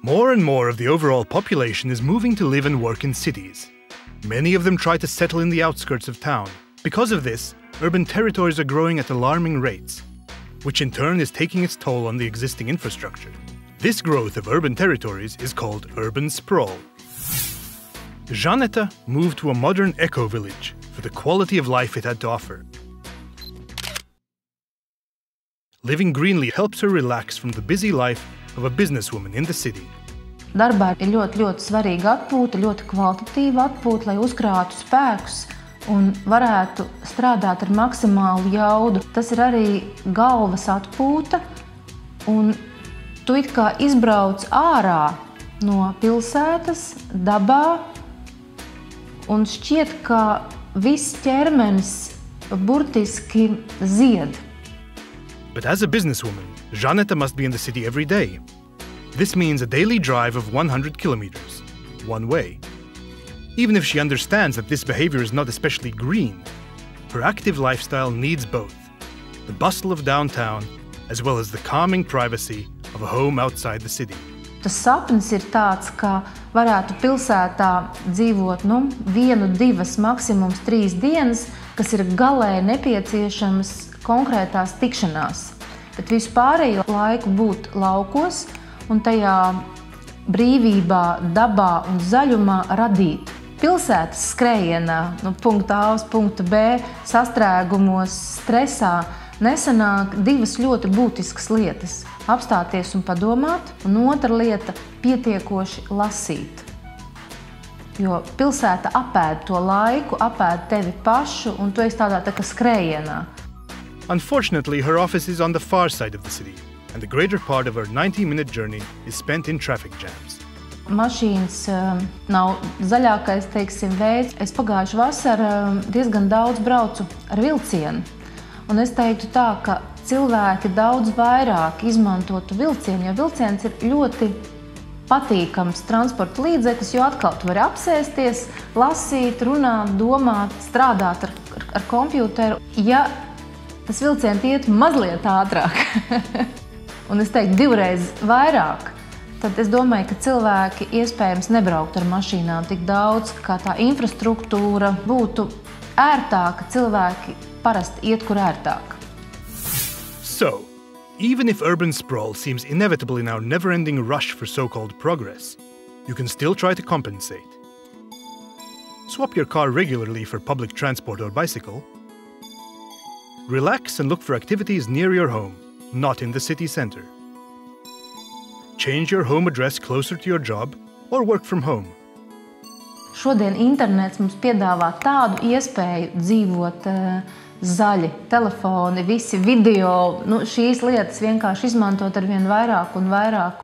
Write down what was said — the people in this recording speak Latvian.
More and more of the overall population is moving to live and work in cities. Many of them try to settle in the outskirts of town. Because of this, urban territories are growing at alarming rates, which in turn is taking its toll on the existing infrastructure. This growth of urban territories is called urban sprawl. Żaneta moved to a modern eco-village for the quality of life it had to offer. Living greenly helps her relax from the busy life of a businesswoman in the city. Darbā ir ļoti svarīga atpūta, ļoti kvalitatīva atpūta, lai uzkrātu spēkus un varētu strādāt ar maksimālu jaudu. Tas ir arī galvas atpūta, un tu it kā izbrauc ārā no pilsētas, dabā, un šķiet, ka viss ķermenis burtiski zied. But as a businesswoman, Żaneta must be in the city every day. This means a daily drive of 100 kilometers, one way. Even if she understands that this behavior is not especially green, her active lifestyle needs both the bustle of downtown as well as the calming privacy of a home outside the city. Tas sapnis ir tāds, ka varētu pilsētā dzīvot 1, 2, maksimums 3 dienas, kas ir galēji nepieciešamas konkrētās tikšanās. Bet visu pārējo laiku būt laukos un tajā brīvībā, dabā un zaļumā radīt. Pilsētas skrējienā no punkta A uz punktu B, sastrēgumos, stresā nesanāk 2 ļoti būtiskas lietas – apstāties un padomāt, un otra lieta – pietiekoši lasīt. Jo pilsēta apēd to laiku, apēd tevi pašu, un tu esi tādā tā kā skrējienā. Unfortunately, her office is on the far side of the city, and the greater part of her 90-minute journey is spent in traffic jams. Mašīnas nav zaļākais, veids. Es pagājuši vasaru diezgan daudz braucu ar vilcienu. Un es teiktu tā, ka cilvēki daudz vairāk izmantotu vilcienu, jo vilciens ir ļoti patīkams transporta līdzeklis, jo atkal tu vari apsēsties, lasīt, runāt, domāt, strādāt ar kompjuteru. Ja tas vilciens iet mazliet ātrāk, un es teiktu 2 reizes vairāk, tad es domāju, ka cilvēki iespējams nebrauktu ar mašīnām tik daudz, kā tā infrastruktūra būtu ērtāka, cilvēki parasti iet, kur ērtāk. So, even if urban sprawl seems inevitable in our never-ending rush for so-called progress, you can still try to compensate. Swap your car regularly for public transport or bicycle. Relax and look for activities near your home, not in the city center. Change your home address closer to your job or work from home. Šodien internets mums piedāvā tādu iespēju dzīvot zaļi, telefoni, visi video, šīs lietas vienkārši izmantot arvien vairāk un vairāk.